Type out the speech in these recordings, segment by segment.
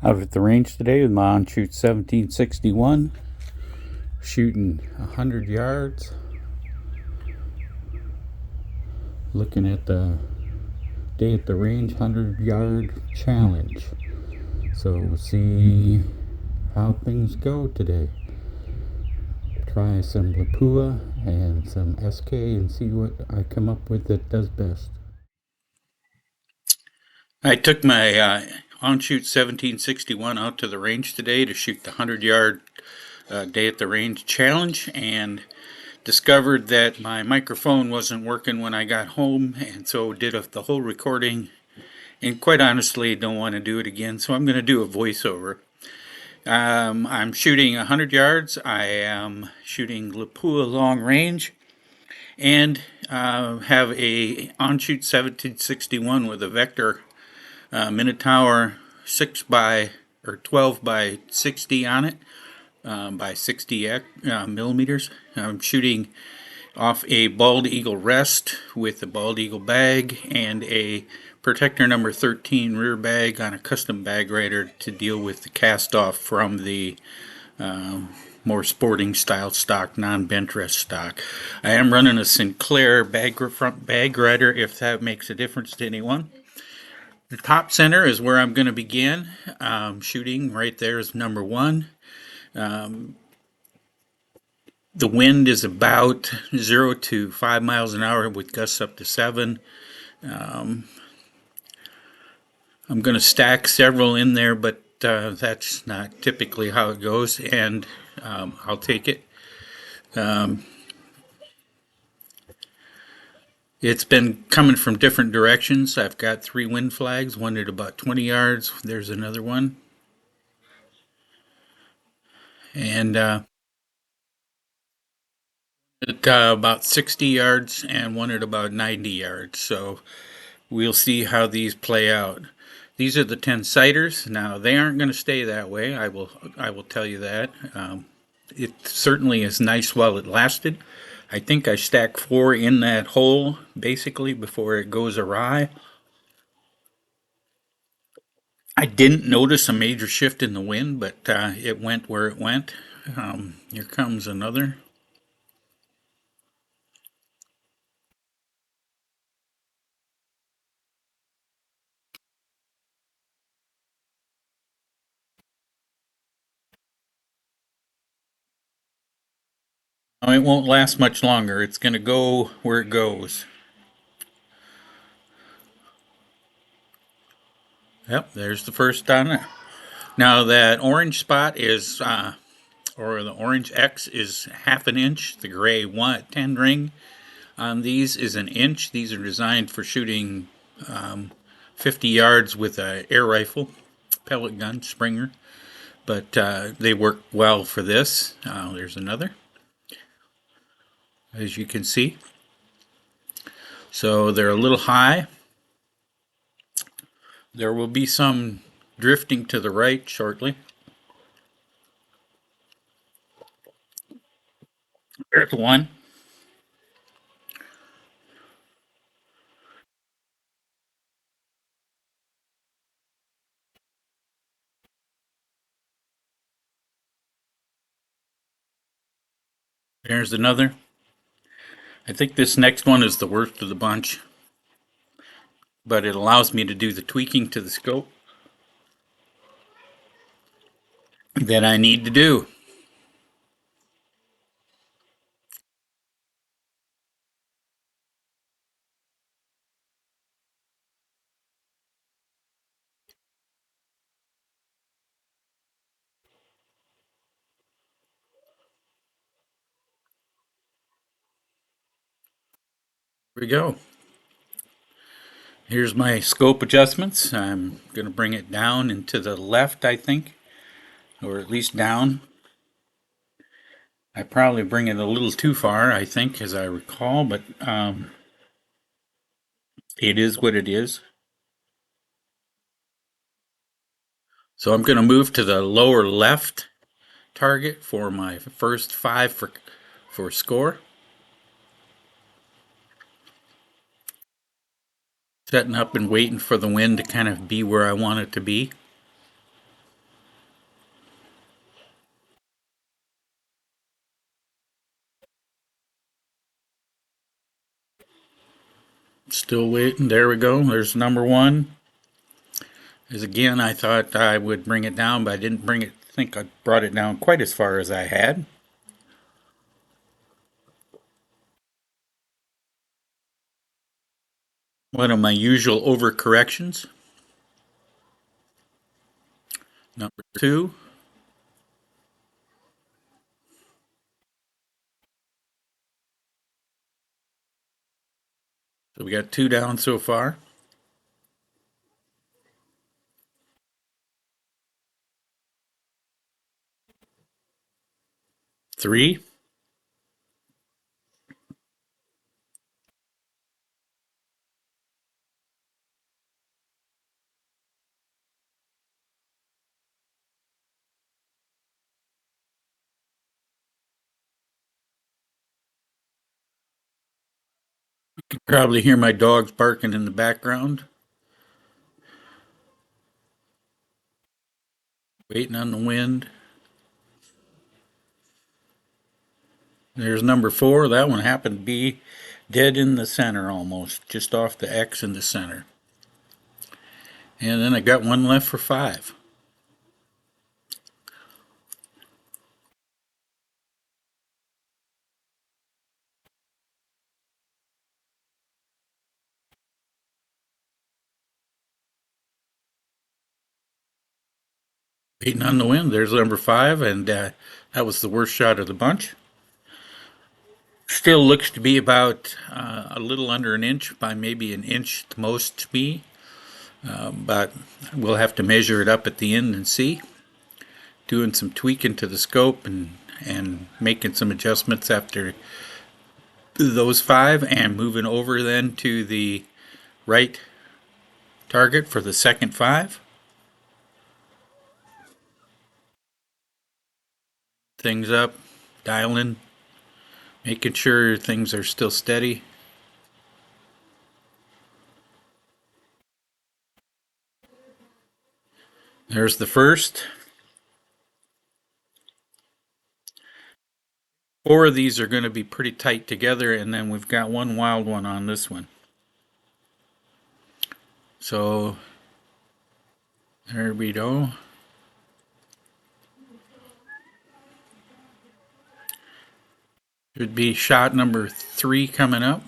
Out at the range today with my Anschutz 1761, shooting 100 yards, looking at the day at the range 100-yard challenge. So we'll see how things go today. Try some Lapua and some SK and see what I come up with that does best. I took my Anschutz 1761 out to the range today to shoot the 100-yard day at the range challenge, and discovered that my microphone wasn't working when I got home, and so did the whole recording, and quite honestly don't want to do it again, so I'm going to do a voiceover. I'm shooting 100 yards. I am shooting Lapua long range, and have a Anschutz 1761 with a vector Minitour 12 by 60 on it, by 60 millimeters. I'm shooting off a bald eagle rest with a bald eagle bag and a Protektor number 13 rear bag on a custom bag rider to deal with the cast off from the more sporting style stock, non-bench rest stock. I am running a Sinclair front bag rider, if that makes a difference to anyone. The top center is where I'm going to begin. Shooting right there is number one. The wind is about 0 to 5 miles an hour with gusts up to 7. I'm going to stack several in there, but that's not typically how it goes, and I'll take it. It's been coming from different directions. I've got 3 wind flags, one at about 20 yards. There's another one. And at about 60 yards and one at about 90 yards. So we'll see how these play out. These are the 10 sighters. Now they aren't going to stay that way. I will tell you that. It certainly is nice while it lasted. I think I stacked 4 in that hole basically before it goes awry. I didn't notice a major shift in the wind, but it went where it went. Here comes another. It won't last much longer. It's going to go where it goes. Yep, there's the first on there. Now that orange spot is, or the orange X is half an inch. The gray 10 ring on these is an inch. These are designed for shooting 50 yards with an air rifle, pellet gun, Springer. But they work well for this. There's another, as you can see. So they're a little high. There will be some drifting to the right shortly. There's one. There's another. I think this next one is the worst of the bunch, but it allows me to do the tweaking to the scope that I need to do. Here we go. Here's my scope adjustments. I'm going to bring it down and to the left, I think, or at least down. I probably bring it a little too far, I think, as I recall, but it is what it is. So I'm going to move to the lower left target for my first 5 for score. Setting up and waiting for the wind to kind of be where I want it to be. Still waiting. There we go. There's number one. As again, I thought I would bring it down, but I didn't think I brought it down quite as far as I had. One of my usual overcorrections. Number two. So we got two down so far. Three. You can probably hear my dogs barking in the background. Waiting on the wind. There's number four. That one happened to be dead in the center almost, just off the X in the center. And then I got one left for five. Waiting on the wind. There's number five, and that was the worst shot of the bunch. Still looks to be about a little under an inch by maybe an inch at the most to me, but we'll have to measure it up at the end and see. Doing some tweaking to the scope and making some adjustments after those five, and moving over then to the right target for the second five. Things up, dialing, making sure things are still steady. There's the first. Four of these are going to be pretty tight together, and then we've got one wild one on this one. So there we go. Should be shot number three coming up.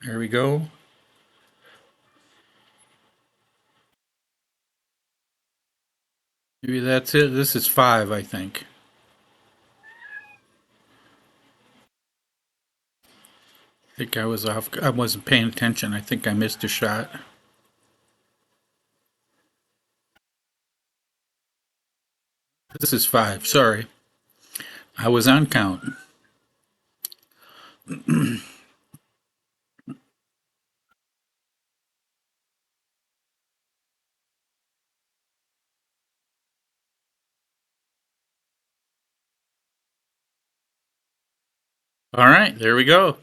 There we go. Maybe that's it. This is five, I think. I think I was off. I wasn't paying attention. I think I missed a shot. This is five. Sorry. I was on count. All right, there we go.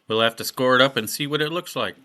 We'll have to score it up and see what it looks like.